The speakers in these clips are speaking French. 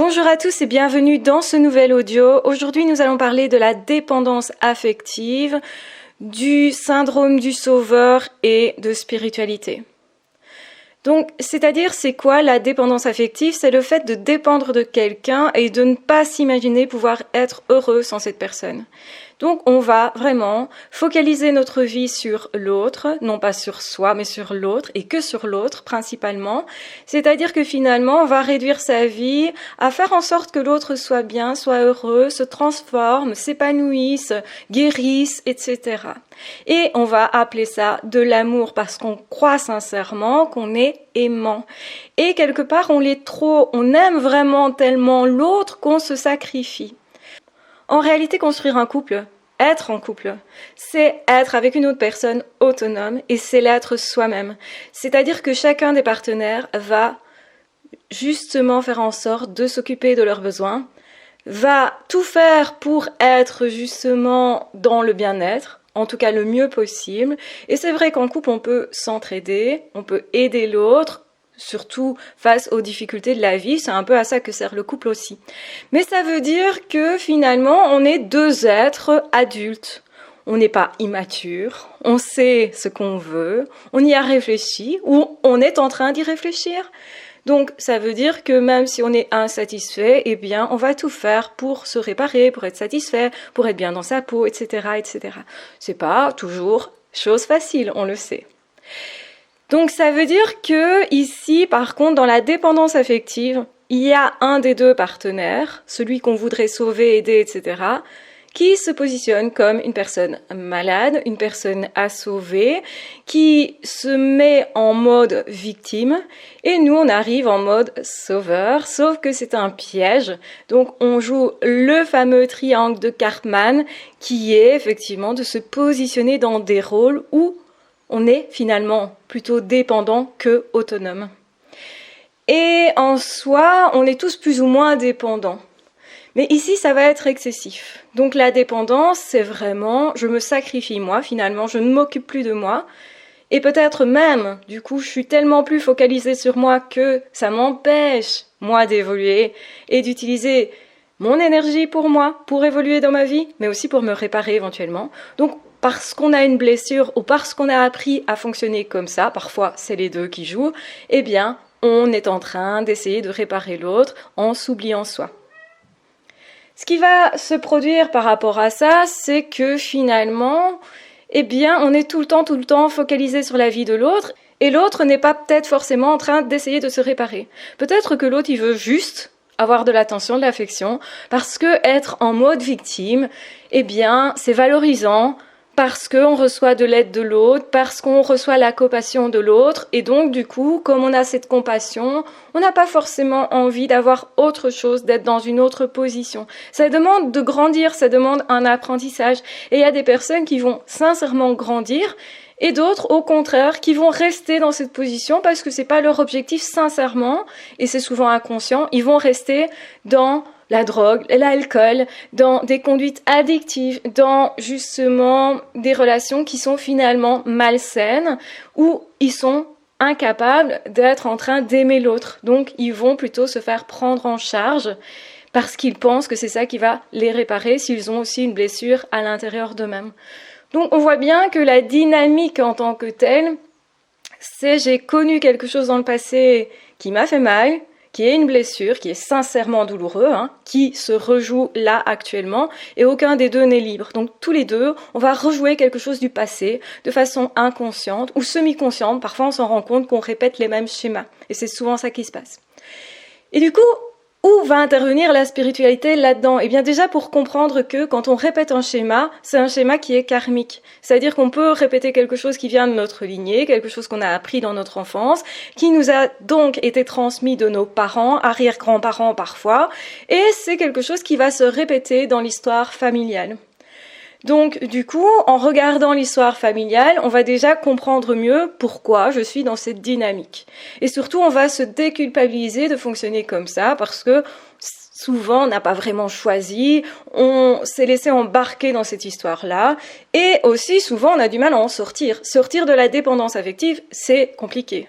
Bonjour à tous et bienvenue dans ce nouvel audio. Aujourd'hui, nous allons parler de la dépendance affective, du syndrome du sauveur et de spiritualité. Donc, c'est-à-dire, c'est quoi la dépendance affective? C'est le fait de dépendre de quelqu'un et de ne pas s'imaginer pouvoir être heureux sans cette personne. Donc, on va vraiment focaliser notre vie sur l'autre, non pas sur soi, mais sur l'autre, et que sur l'autre principalement. C'est-à-dire que finalement, on va réduire sa vie à faire en sorte que l'autre soit bien, soit heureux, se transforme, s'épanouisse, guérisse, etc. Et on va appeler ça de l'amour parce qu'on croit sincèrement qu'on est aimant. Et quelque part, on aime vraiment tellement l'autre qu'on se sacrifie. En réalité, construire un couple, être en couple, c'est être avec une autre personne autonome et c'est l'être soi-même. C'est-à-dire que chacun des partenaires va justement faire en sorte de s'occuper de leurs besoins, va tout faire pour être justement dans le bien-être, en tout cas le mieux possible. Et c'est vrai qu'en couple, on peut s'entraider, on peut aider l'autre, surtout face aux difficultés de la vie, c'est un peu à ça que sert le couple aussi. Mais ça veut dire que finalement, on est deux êtres adultes. On n'est pas immature, on sait ce qu'on veut, on y a réfléchi ou on est en train d'y réfléchir. Donc ça veut dire que même si on est insatisfait, eh bien on va tout faire pour se réparer, pour être satisfait, pour être bien dans sa peau, etc., etc. C'est pas toujours chose facile, on le sait. Donc ça veut dire que ici, par contre, dans la dépendance affective, il y a un des deux partenaires, celui qu'on voudrait sauver, aider, etc., qui se positionne comme une personne malade, une personne à sauver, qui se met en mode victime, et nous on arrive en mode sauveur, sauf que c'est un piège. Donc on joue le fameux triangle de Karpman, qui est effectivement de se positionner dans des rôles où on est finalement plutôt dépendant que autonome. Et en soi, on est tous plus ou moins dépendants. Mais ici, ça va être excessif. Donc la dépendance, c'est vraiment, je me sacrifie moi, finalement, je ne m'occupe plus de moi. Et peut-être même, du coup, je suis tellement plus focalisée sur moi que ça m'empêche, moi, d'évoluer et d'utiliser mon énergie pour moi, pour évoluer dans ma vie, mais aussi pour me réparer éventuellement. Donc, parce qu'on a une blessure ou parce qu'on a appris à fonctionner comme ça, parfois c'est les deux qui jouent, eh bien, on est en train d'essayer de réparer l'autre en s'oubliant soi. Ce qui va se produire par rapport à ça, c'est que finalement, eh bien, on est tout le temps focalisé sur la vie de l'autre et l'autre n'est pas peut-être forcément en train d'essayer de se réparer. Peut-être que l'autre, il veut juste avoir de l'attention, de l'affection, parce que être en mode victime, eh bien, c'est valorisant, parce qu'on reçoit de l'aide de l'autre, parce qu'on reçoit la compassion de l'autre, et donc du coup, comme on a cette compassion, on n'a pas forcément envie d'avoir autre chose, d'être dans une autre position. Ça demande de grandir, ça demande un apprentissage, et il y a des personnes qui vont sincèrement grandir, et d'autres, au contraire, qui vont rester dans cette position parce que c'est pas leur objectif sincèrement, et c'est souvent inconscient, ils vont rester dans la drogue, l'alcool, dans des conduites addictives, dans justement des relations qui sont finalement malsaines, où ils sont incapables d'être en train d'aimer l'autre. Donc ils vont plutôt se faire prendre en charge parce qu'ils pensent que c'est ça qui va les réparer s'ils ont aussi une blessure à l'intérieur d'eux-mêmes. Donc on voit bien que la dynamique en tant que telle, c'est j'ai connu quelque chose dans le passé qui m'a fait mal, qui est une blessure, qui est sincèrement douloureux, qui se rejoue là actuellement, et aucun des deux n'est libre. Donc tous les deux, on va rejouer quelque chose du passé de façon inconsciente ou semi-consciente. Parfois on s'en rend compte qu'on répète les mêmes schémas, et c'est souvent ça qui se passe. Et du coup, où va intervenir la spiritualité là-dedans? Eh bien déjà pour comprendre que quand on répète un schéma, c'est un schéma qui est karmique. C'est-à-dire qu'on peut répéter quelque chose qui vient de notre lignée, quelque chose qu'on a appris dans notre enfance, qui nous a donc été transmis de nos parents, arrière-grands-parents parfois, et c'est quelque chose qui va se répéter dans l'histoire familiale. Donc, du coup, en regardant l'histoire familiale, on va déjà comprendre mieux pourquoi je suis dans cette dynamique. Et surtout, on va se déculpabiliser de fonctionner comme ça parce que souvent, on n'a pas vraiment choisi, on s'est laissé embarquer dans cette histoire-là. Et aussi, souvent, on a du mal à en sortir. Sortir de la dépendance affective, c'est compliqué.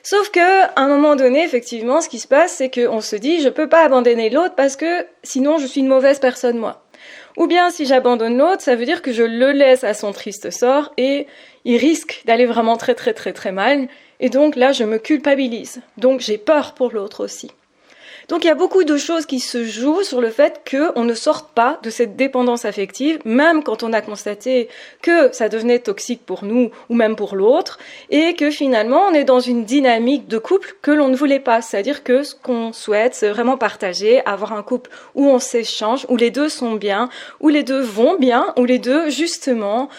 Sauf que, à un moment donné, effectivement, ce qui se passe, c'est qu'on se dit, je peux pas abandonner l'autre parce que sinon je suis une mauvaise personne, moi. Ou bien, si j'abandonne l'autre, ça veut dire que je le laisse à son triste sort et il risque d'aller vraiment très très très très mal. Et donc là, je me culpabilise. Donc j'ai peur pour l'autre aussi. Donc il y a beaucoup de choses qui se jouent sur le fait qu'on ne sorte pas de cette dépendance affective, même quand on a constaté que ça devenait toxique pour nous ou même pour l'autre, et que finalement on est dans une dynamique de couple que l'on ne voulait pas. C'est-à-dire que ce qu'on souhaite, c'est vraiment partager, avoir un couple où on s'échange, où les deux sont bien, où les deux vont bien, où les deux justement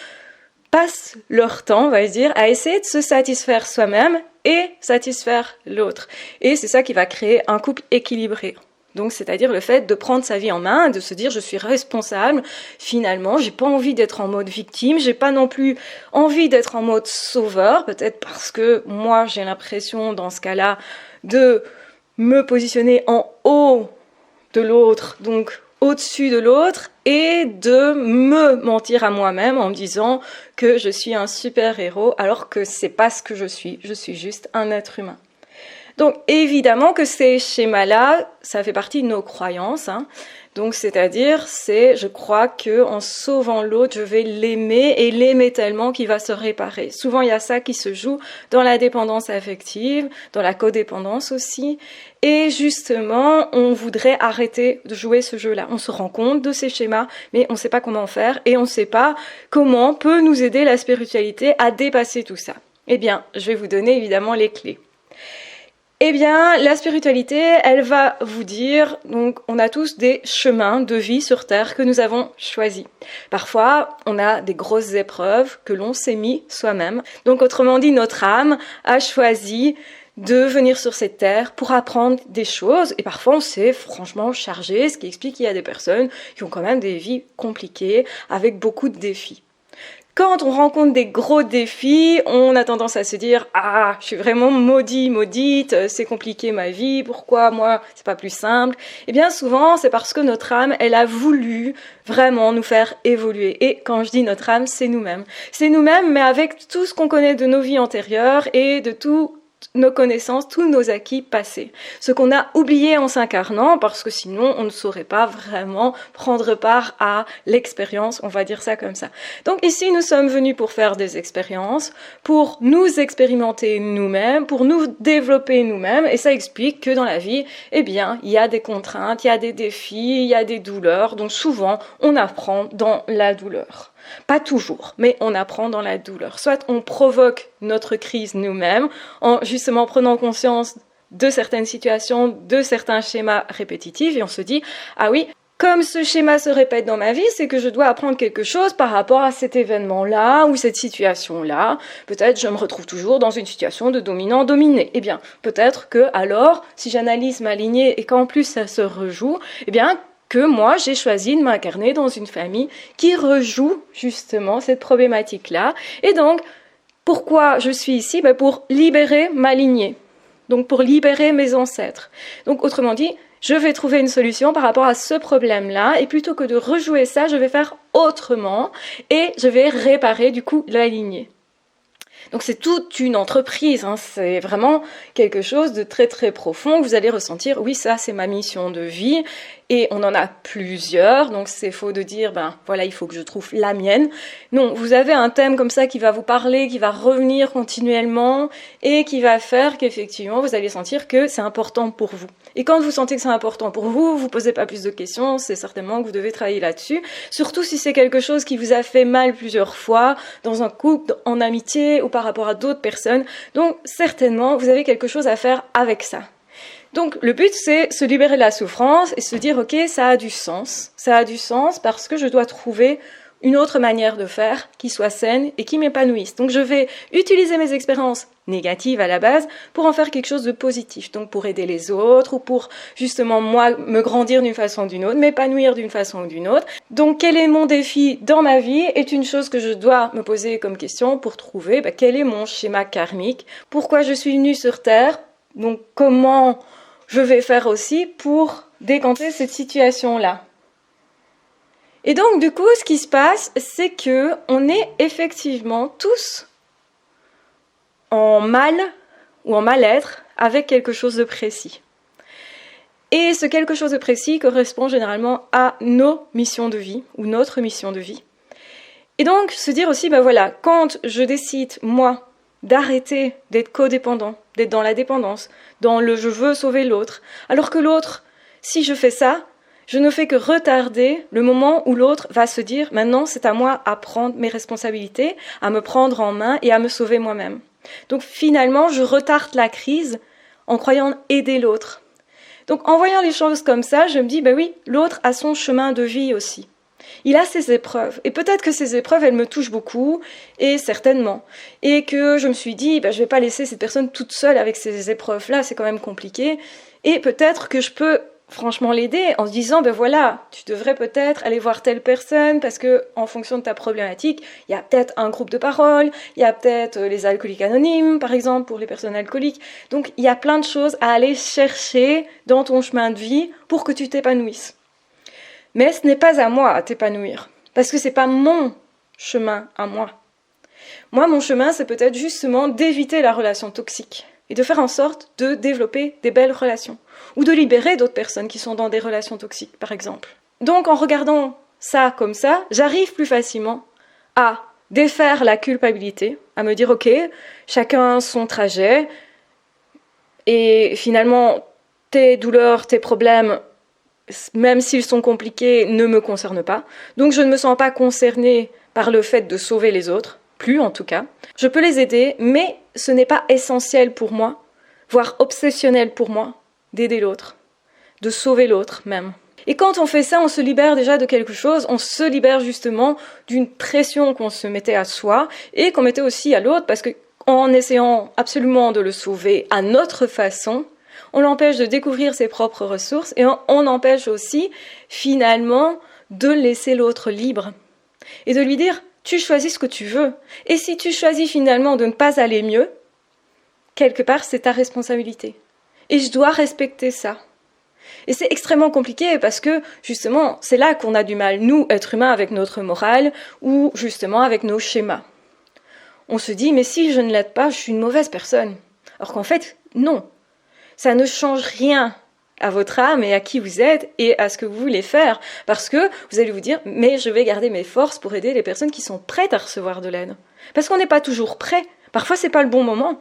passent leur temps, on va dire, à essayer de se satisfaire soi-même et satisfaire l'autre. Et c'est ça qui va créer un couple équilibré. Donc, c'est-à-dire le fait de prendre sa vie en main, de se dire je suis responsable. Finalement, j'ai pas envie d'être en mode victime, j'ai pas non plus envie d'être en mode sauveur, peut-être parce que moi j'ai l'impression dans ce cas-là de me positionner en haut de l'autre, donc au-dessus de l'autre, et de me mentir à moi-même en me disant que je suis un super-héros alors que c'est pas ce que je suis juste un être humain. Donc évidemment que ces schémas-là, ça fait partie de nos croyances, hein. Donc c'est-à-dire, je crois que en sauvant l'autre, je vais l'aimer et l'aimer tellement qu'il va se réparer. Souvent il y a ça qui se joue dans la dépendance affective, dans la codépendance aussi. Et justement, on voudrait arrêter de jouer ce jeu-là. On se rend compte de ces schémas, mais on ne sait pas comment faire et on ne sait pas comment peut nous aider la spiritualité à dépasser tout ça. Eh bien, je vais vous donner évidemment les clés. Eh bien, la spiritualité, elle va vous dire, donc, on a tous des chemins de vie sur Terre que nous avons choisis. Parfois, on a des grosses épreuves que l'on s'est mis soi-même. Donc, autrement dit, notre âme a choisi de venir sur cette terre pour apprendre des choses. Et parfois, on s'est franchement chargé, ce qui explique qu'il y a des personnes qui ont quand même des vies compliquées, avec beaucoup de défis. Quand on rencontre des gros défis, on a tendance à se dire « Ah, je suis vraiment maudite, c'est compliqué ma vie, pourquoi moi c'est pas plus simple ?» Eh bien souvent, c'est parce que notre âme, elle a voulu vraiment nous faire évoluer. Et quand je dis notre âme, c'est nous-mêmes. C'est nous-mêmes, mais avec tout ce qu'on connaît de nos vies antérieures et de tout nos connaissances, tous nos acquis passés. Ce qu'on a oublié en s'incarnant, parce que sinon on ne saurait pas vraiment prendre part à l'expérience, on va dire ça comme ça. Donc ici nous sommes venus pour faire des expériences, pour nous expérimenter nous-mêmes, pour nous développer nous-mêmes, et ça explique que dans la vie, eh bien, il y a des contraintes, il y a des défis, il y a des douleurs, donc souvent on apprend dans la douleur. Pas toujours, mais on apprend dans la douleur. Soit on provoque notre crise nous-mêmes en justement prenant conscience de certaines situations, de certains schémas répétitifs et on se dit « Ah oui, comme ce schéma se répète dans ma vie, c'est que je dois apprendre quelque chose par rapport à cet événement-là ou cette situation-là. Peut-être je me retrouve toujours dans une situation de dominant-dominé. Eh bien, peut-être que alors, si j'analyse ma lignée et qu'en plus ça se rejoue, eh bien, que moi, j'ai choisi de m'incarner dans une famille qui rejoue justement cette problématique-là. Et donc, pourquoi je suis ici ? Pour libérer ma lignée, donc pour libérer mes ancêtres. Donc, autrement dit, je vais trouver une solution par rapport à ce problème-là, et plutôt que de rejouer ça, je vais faire autrement, et je vais réparer du coup la lignée. Donc c'est toute une entreprise, hein. C'est vraiment quelque chose de très très profond. Vous allez ressentir, oui, ça c'est ma mission de vie, et on en a plusieurs, donc c'est faux de dire, voilà, il faut que je trouve la mienne. Non, vous avez un thème comme ça qui va vous parler, qui va revenir continuellement, et qui va faire qu'effectivement vous allez sentir que c'est important pour vous. Et quand vous sentez que c'est important pour vous, vous posez pas plus de questions, c'est certainement que vous devez travailler là-dessus. Surtout si c'est quelque chose qui vous a fait mal plusieurs fois, dans un couple, en amitié, ou par rapport à d'autres personnes. Donc, certainement, vous avez quelque chose à faire avec ça. Donc, le but, c'est se libérer de la souffrance et se dire, ok, ça a du sens. Ça a du sens parce que je dois trouver une autre manière de faire qui soit saine et qui m'épanouisse. Donc, je vais utiliser mes expériences négatives à la base pour en faire quelque chose de positif. Donc, pour aider les autres ou pour, justement, moi, me grandir d'une façon ou d'une autre, m'épanouir d'une façon ou d'une autre. Donc, quel est mon défi dans ma vie est une chose que je dois me poser comme question pour trouver quel est mon schéma karmique, pourquoi je suis venue sur Terre, donc comment je vais faire aussi pour décanter cette situation-là. Et donc, du coup, ce qui se passe, c'est que on est effectivement tous en mal ou en mal-être avec quelque chose de précis. Et ce quelque chose de précis correspond généralement à nos missions de vie ou notre mission de vie. Et donc se dire aussi, voilà, quand je décide, moi, d'arrêter d'être codépendant, d'être dans la dépendance, dans le je veux sauver l'autre, alors que l'autre, si je fais ça, je ne fais que retarder le moment où l'autre va se dire « Maintenant, c'est à moi à prendre mes responsabilités, à me prendre en main et à me sauver moi-même. » Donc finalement, je retarde la crise en croyant aider l'autre. Donc en voyant les choses comme ça, je me dis « oui, l'autre a son chemin de vie aussi. » Il a ses épreuves. Et peut-être que ces épreuves, elles me touchent beaucoup, et certainement. Et que je me suis dit, je ne vais pas laisser cette personne toute seule avec ces épreuves-là, c'est quand même compliqué. Et peut-être que je peux franchement l'aider en se disant, voilà, tu devrais peut-être aller voir telle personne, parce que en fonction de ta problématique, il y a peut-être un groupe de parole, il y a peut-être les alcooliques anonymes, par exemple, pour les personnes alcooliques. Donc, il y a plein de choses à aller chercher dans ton chemin de vie pour que tu t'épanouisses. Mais ce n'est pas à moi à t'épanouir, parce que ce n'est pas mon chemin à moi. Moi, mon chemin, c'est peut-être justement d'éviter la relation toxique et de faire en sorte de développer des belles relations ou de libérer d'autres personnes qui sont dans des relations toxiques, par exemple. Donc, en regardant ça comme ça, j'arrive plus facilement à défaire la culpabilité, à me dire, ok, chacun son trajet, et finalement, tes douleurs, tes problèmes, même s'ils sont compliqués, ne me concernent pas. Donc je ne me sens pas concernée par le fait de sauver les autres, plus en tout cas. Je peux les aider, mais ce n'est pas essentiel pour moi, voire obsessionnel pour moi, d'aider l'autre, de sauver l'autre même. Et quand on fait ça, on se libère déjà de quelque chose, on se libère justement d'une pression qu'on se mettait à soi et qu'on mettait aussi à l'autre, parce qu'en essayant absolument de le sauver à notre façon, on l'empêche de découvrir ses propres ressources et on empêche aussi, finalement, de laisser l'autre libre. Et de lui dire, tu choisis ce que tu veux. Et si tu choisis finalement de ne pas aller mieux, quelque part, c'est ta responsabilité. Et je dois respecter ça. Et c'est extrêmement compliqué parce que, justement, c'est là qu'on a du mal, nous, êtres humains, avec notre morale ou, justement, avec nos schémas. On se dit, mais si je ne l'aide pas, je suis une mauvaise personne. Alors qu'en fait, non. Ça ne change rien à votre âme et à qui vous êtes et à ce que vous voulez faire. Parce que vous allez vous dire, mais je vais garder mes forces pour aider les personnes qui sont prêtes à recevoir de l'aide. Parce qu'on n'est pas toujours prêt. Parfois, c'est pas le bon moment.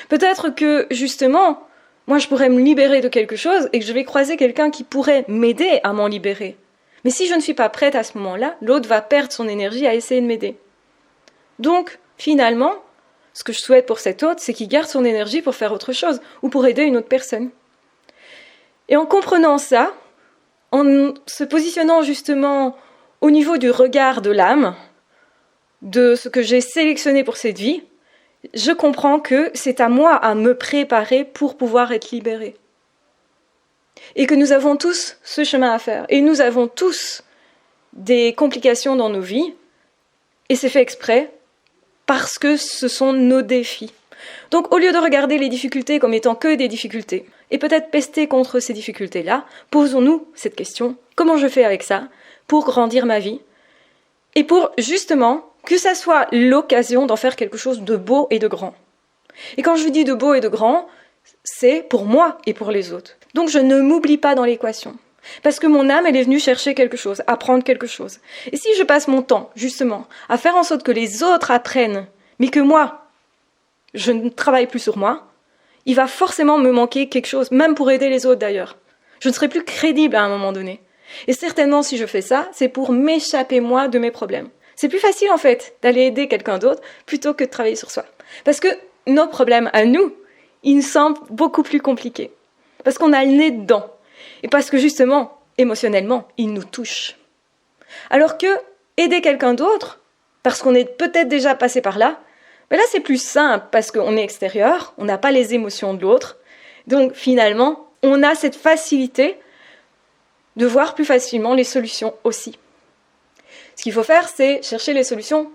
Peut-être que, justement, moi, je pourrais me libérer de quelque chose et que je vais croiser quelqu'un qui pourrait m'aider à m'en libérer. Mais si je ne suis pas prête à ce moment-là, l'autre va perdre son énergie à essayer de m'aider. Donc, finalement, ce que je souhaite pour cet autre, c'est qu'il garde son énergie pour faire autre chose ou pour aider une autre personne. Et en comprenant ça, en se positionnant justement au niveau du regard de l'âme, de ce que j'ai sélectionné pour cette vie, je comprends que c'est à moi à me préparer pour pouvoir être libérée. Et que nous avons tous ce chemin à faire. Et nous avons tous des complications dans nos vies, et c'est fait exprès, parce que ce sont nos défis. Donc au lieu de regarder les difficultés comme étant que des difficultés, et peut-être pester contre ces difficultés-là, posons-nous cette question, comment je fais avec ça pour grandir ma vie, et pour justement que ça soit l'occasion d'en faire quelque chose de beau et de grand. Et quand je dis de beau et de grand, c'est pour moi et pour les autres. Donc je ne m'oublie pas dans l'équation. Parce que mon âme, elle est venue chercher quelque chose, apprendre quelque chose. Et si je passe mon temps, justement, à faire en sorte que les autres apprennent, mais que moi, je ne travaille plus sur moi, il va forcément me manquer quelque chose, même pour aider les autres d'ailleurs. Je ne serai plus crédible à un moment donné. Et certainement, si je fais ça, c'est pour m'échapper, moi, de mes problèmes. C'est plus facile, en fait, d'aller aider quelqu'un d'autre plutôt que de travailler sur soi. Parce que nos problèmes à nous, ils nous semblent beaucoup plus compliqués. Parce qu'on a le nez dedans. Et parce que justement, émotionnellement, ils nous touchent. Alors que aider quelqu'un d'autre, parce qu'on est peut-être déjà passé par là, ben là c'est plus simple parce qu'on est extérieur, on n'a pas les émotions de l'autre. Donc finalement, on a cette facilité de voir plus facilement les solutions aussi. Ce qu'il faut faire, c'est chercher les solutions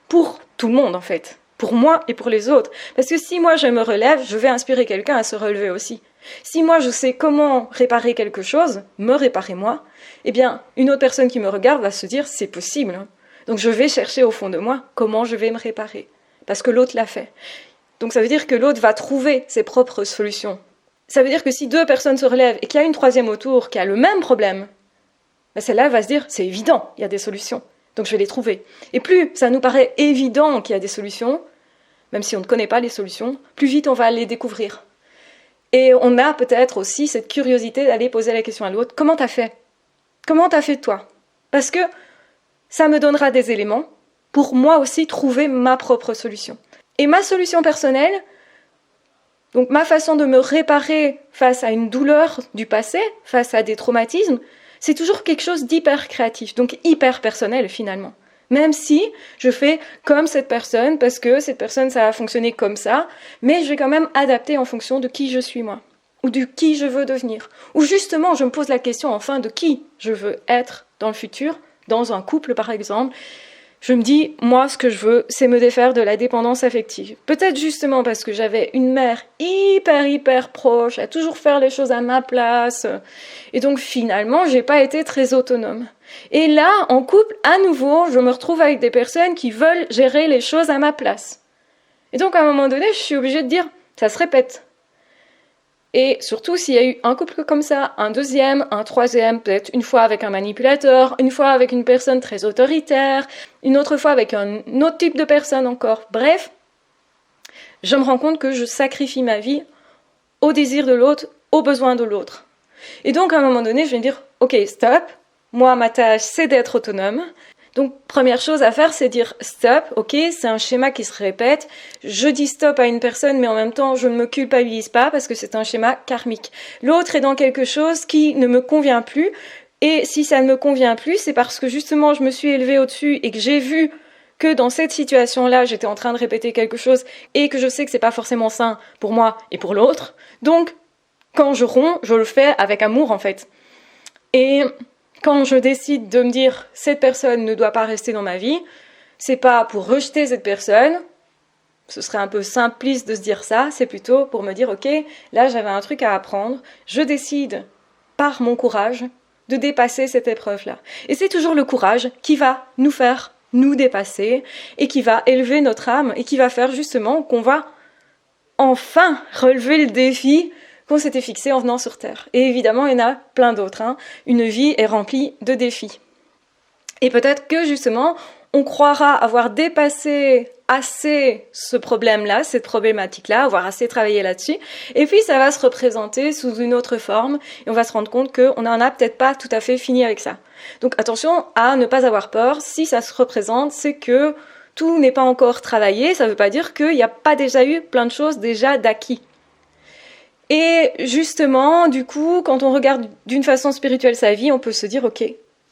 pour tout le monde en fait. Pour moi et pour les autres. Parce que si moi je me relève, je vais inspirer quelqu'un à se relever aussi. Si moi je sais comment réparer quelque chose, me réparer moi, eh bien une autre personne qui me regarde va se dire c'est possible. Donc je vais chercher au fond de moi comment je vais me réparer. Parce que l'autre l'a fait. Donc ça veut dire que l'autre va trouver ses propres solutions. Ça veut dire que si 2 personnes se relèvent et qu'il y a une troisième autour qui a le même problème, ben celle-là va se dire, c'est évident, il y a des solutions, donc je vais les trouver. Et plus ça nous paraît évident qu'il y a des solutions, même si on ne connaît pas les solutions, plus vite on va les découvrir. Et on a peut-être aussi cette curiosité d'aller poser la question à l'autre, comment t'as fait ? Comment t'as fait toi ? Parce que ça me donnera des éléments pour moi aussi trouver ma propre solution. Et ma solution personnelle, donc ma façon de me réparer face à une douleur du passé, face à des traumatismes, c'est toujours quelque chose d'hyper créatif, donc hyper personnel finalement. Même si je fais comme cette personne, parce que cette personne, ça a fonctionné comme ça, mais je vais quand même adapter en fonction de qui je suis moi, ou de qui je veux devenir. Ou justement, je me pose la question enfin de qui je veux être dans le futur, dans un couple par exemple. Je me dis, moi, ce que je veux, c'est me défaire de la dépendance affective. Peut-être justement parce que j'avais une mère hyper proche, à toujours faire les choses à ma place. Et donc, finalement, j'ai pas été très autonome. Et là, en couple, à nouveau, je me retrouve avec des personnes qui veulent gérer les choses à ma place. Et donc, à un moment donné, je suis obligée de dire, ça se répète. Et surtout, s'il y a eu un couple comme ça, un deuxième, un troisième, peut-être une fois avec un manipulateur, une fois avec une personne très autoritaire, une autre fois avec un autre type de personne encore. Bref, je me rends compte que je sacrifie ma vie au désir de l'autre, aux besoins de l'autre. Et donc, à un moment donné, je vais me dire, ok, stop, moi, ma tâche, c'est d'être autonome. Donc, première chose à faire, c'est dire stop, ok, c'est un schéma qui se répète. Je dis stop à une personne, mais en même temps, je ne me culpabilise pas parce que c'est un schéma karmique. L'autre est dans quelque chose qui ne me convient plus. Et si ça ne me convient plus, c'est parce que justement, je me suis élevée au-dessus et que j'ai vu que dans cette situation-là, j'étais en train de répéter quelque chose et que je sais que c'est pas forcément sain pour moi et pour l'autre. Donc, quand je romps, je le fais avec amour, en fait. Et quand je décide de me dire « cette personne ne doit pas rester dans ma vie », c'est pas pour rejeter cette personne, ce serait un peu simpliste de se dire ça, c'est plutôt pour me dire « ok, là j'avais un truc à apprendre, je décide par mon courage de dépasser cette épreuve-là ». Et c'est toujours le courage qui va nous faire nous dépasser et qui va élever notre âme et qui va faire justement qu'on va enfin relever le défi qu'on s'était fixé en venant sur Terre. Et évidemment, il y en a plein d'autres. Une vie est remplie de défis. Et peut-être que justement, on croira avoir dépassé assez ce problème-là, cette problématique-là, avoir assez travaillé là-dessus. Et puis, ça va se représenter sous une autre forme. Et on va se rendre compte qu'on n'en a peut-être pas tout à fait fini avec ça. Donc attention à ne pas avoir peur. Si ça se représente, c'est que tout n'est pas encore travaillé. Ça ne veut pas dire qu'il n'y a pas déjà eu plein de choses déjà d'acquis. Et justement, du coup, quand on regarde d'une façon spirituelle sa vie, on peut se dire, ok,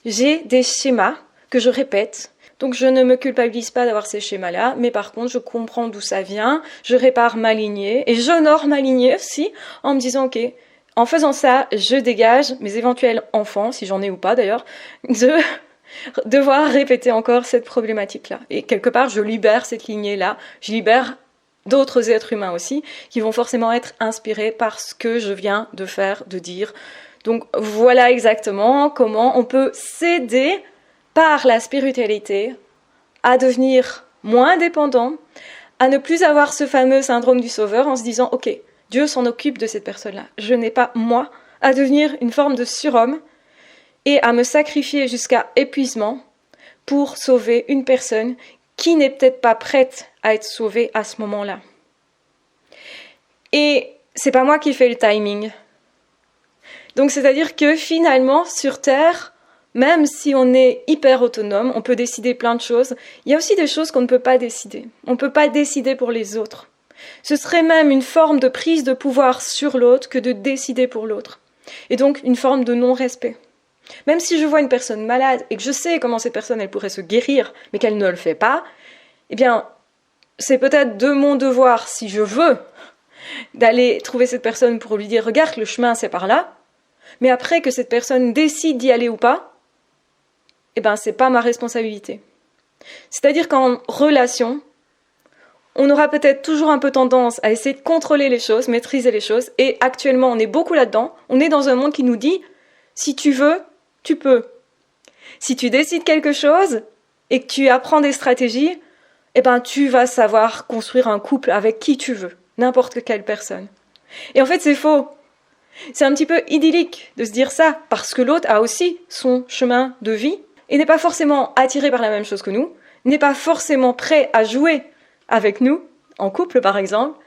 j'ai des schémas que je répète, donc je ne me culpabilise pas d'avoir ces schémas-là, mais par contre, je comprends d'où ça vient, je répare ma lignée, et j'honore ma lignée aussi, en me disant, ok, en faisant ça, je dégage mes éventuels enfants, si j'en ai ou pas d'ailleurs, de devoir répéter encore cette problématique-là. Et quelque part, je libère cette lignée-là, je libère d'autres êtres humains aussi, qui vont forcément être inspirés par ce que je viens de faire, de dire. Donc voilà exactement comment on peut s'aider par la spiritualité à devenir moins dépendant, à ne plus avoir ce fameux syndrome du sauveur en se disant « Ok, Dieu s'en occupe de cette personne-là. Je n'ai pas, moi, à devenir une forme de surhomme et à me sacrifier jusqu'à épuisement pour sauver une personne qui n'est peut-être pas prête à être sauvée à ce moment-là. » Et c'est pas moi qui fais le timing. Donc c'est-à-dire que finalement, sur Terre, même si on est hyper autonome, on peut décider plein de choses, il y a aussi des choses qu'on ne peut pas décider. On ne peut pas décider pour les autres. Ce serait même une forme de prise de pouvoir sur l'autre que de décider pour l'autre. Et donc une forme de non-respect. Même si je vois une personne malade et que je sais comment cette personne elle pourrait se guérir, mais qu'elle ne le fait pas, eh bien, c'est peut-être de mon devoir, si je veux, d'aller trouver cette personne pour lui dire « Regarde, le chemin, c'est par là », mais après que cette personne décide d'y aller ou pas, eh ben, c'est pas ma responsabilité. C'est-à-dire qu'en relation, on aura peut-être toujours un peu tendance à essayer de contrôler les choses, maîtriser les choses, et actuellement, on est beaucoup là-dedans. On est dans un monde qui nous dit « Si tu veux, tu peux. Si tu décides quelque chose et que tu apprends des stratégies, eh ben, tu vas savoir construire un couple avec qui tu veux, n'importe quelle personne. Et en fait, c'est faux. C'est un petit peu idyllique de se dire ça, parce que l'autre a aussi son chemin de vie et n'est pas forcément attiré par la même chose que nous, n'est pas forcément prêt à jouer avec nous, en couple par exemple,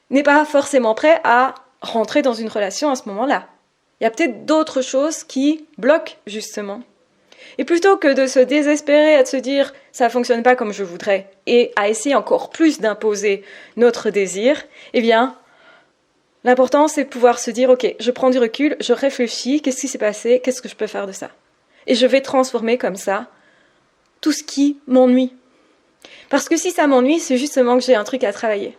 n'est pas forcément prêt à rentrer dans une relation à ce moment-là. Il y a peut-être d'autres choses qui bloquent justement. Et plutôt que de se désespérer, à se dire « ça ne fonctionne pas comme je voudrais » et à essayer encore plus d'imposer notre désir, eh bien, l'important c'est de pouvoir se dire « ok, je prends du recul, je réfléchis, qu'est-ce qui s'est passé, qu'est-ce que je peux faire de ça ?» Et je vais transformer comme ça tout ce qui m'ennuie. Parce que si ça m'ennuie, c'est justement que j'ai un truc à travailler.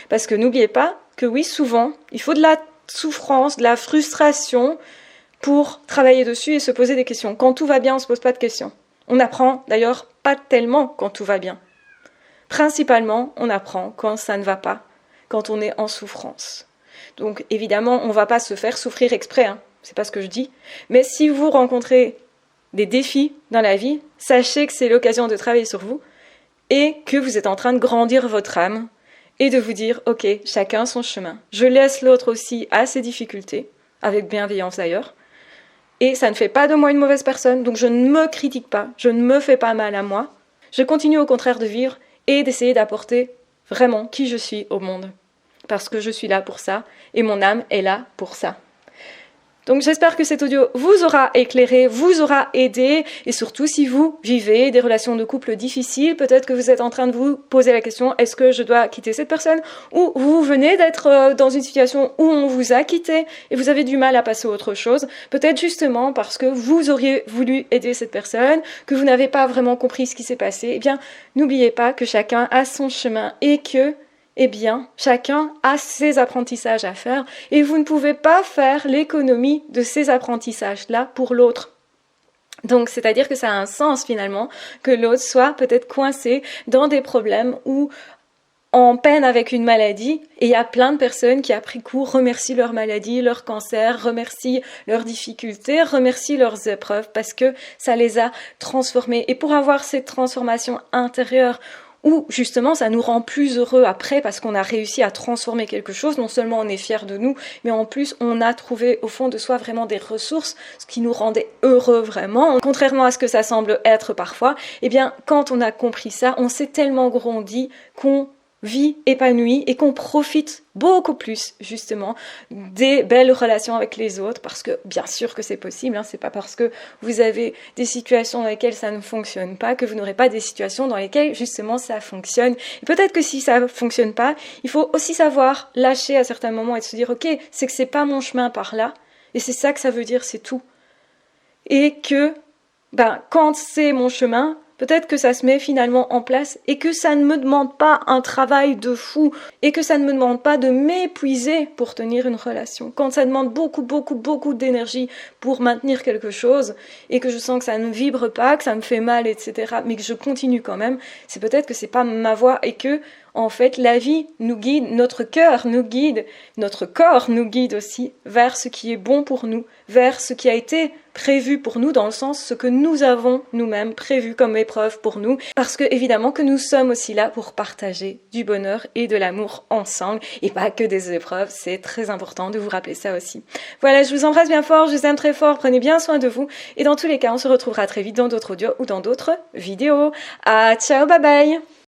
Parce que n'oubliez pas que oui, souvent, il faut de la souffrance, de la frustration pour travailler dessus et se poser des questions. Quand tout va bien, on ne se pose pas de questions. On apprend d'ailleurs pas tellement quand tout va bien. Principalement, on apprend quand ça ne va pas, quand on est en souffrance. Donc évidemment, on ne va pas se faire souffrir exprès, hein. C'est pas ce que je dis. Mais si vous rencontrez des défis dans la vie, sachez que c'est l'occasion de travailler sur vous et que vous êtes en train de grandir votre âme et de vous dire, ok, chacun son chemin. Je laisse l'autre aussi à ses difficultés, avec bienveillance d'ailleurs, et ça ne fait pas de moi une mauvaise personne, donc je ne me critique pas, je ne me fais pas mal à moi. Je continue au contraire de vivre et d'essayer d'apporter vraiment qui je suis au monde, parce que je suis là pour ça et mon âme est là pour ça. Donc j'espère que cet audio vous aura éclairé, vous aura aidé, et surtout si vous vivez des relations de couple difficiles, peut-être que vous êtes en train de vous poser la question, est-ce que je dois quitter cette personne? Ou vous venez d'être dans une situation où on vous a quitté et vous avez du mal à passer à autre chose, peut-être justement parce que vous auriez voulu aider cette personne, que vous n'avez pas vraiment compris ce qui s'est passé. Eh bien, n'oubliez pas que chacun a son chemin et que eh bien, chacun a ses apprentissages à faire et vous ne pouvez pas faire l'économie de ces apprentissages-là pour l'autre. Donc, c'est-à-dire que ça a un sens finalement que l'autre soit peut-être coincé dans des problèmes ou en peine avec une maladie. Et il y a plein de personnes qui, après coup, remercient leur maladie, leur cancer, remercient leurs difficultés, remercient leurs épreuves parce que ça les a transformés. Et pour avoir cette transformation intérieure, où justement ça nous rend plus heureux après parce qu'on a réussi à transformer quelque chose, non seulement on est fier de nous, mais en plus on a trouvé au fond de soi vraiment des ressources, ce qui nous rendait heureux vraiment, contrairement à ce que ça semble être parfois. Eh bien, quand on a compris ça, on s'est tellement grandi qu'on vit épanoui et qu'on profite beaucoup plus justement des belles relations avec les autres, parce que bien sûr que c'est possible, hein, c'est pas parce que vous avez des situations dans lesquelles ça ne fonctionne pas que vous n'aurez pas des situations dans lesquelles justement ça fonctionne. Et peut-être que si ça ne fonctionne pas, il faut aussi savoir lâcher à certains moments et se dire ok, c'est que c'est pas mon chemin par là, et c'est ça que ça veut dire, c'est tout. Et que quand c'est mon chemin, peut-être que ça se met finalement en place et que ça ne me demande pas un travail de fou et que ça ne me demande pas de m'épuiser pour tenir une relation. Quand ça demande beaucoup d'énergie pour maintenir quelque chose et que je sens que ça ne vibre pas, que ça me fait mal, etc., mais que je continue quand même, c'est peut-être que c'est pas ma voie et que en fait, la vie nous guide, notre cœur nous guide, notre corps nous guide aussi vers ce qui est bon pour nous, vers ce qui a été prévu pour nous, dans le sens ce que nous avons nous-mêmes prévu comme épreuve pour nous, parce que évidemment que nous sommes aussi là pour partager du bonheur et de l'amour ensemble, et pas que des épreuves, c'est très important de vous rappeler ça aussi. Voilà, je vous embrasse bien fort, je vous aime très fort, prenez bien soin de vous, et dans tous les cas, on se retrouvera très vite dans d'autres audios ou dans d'autres vidéos. Ciao, bye bye!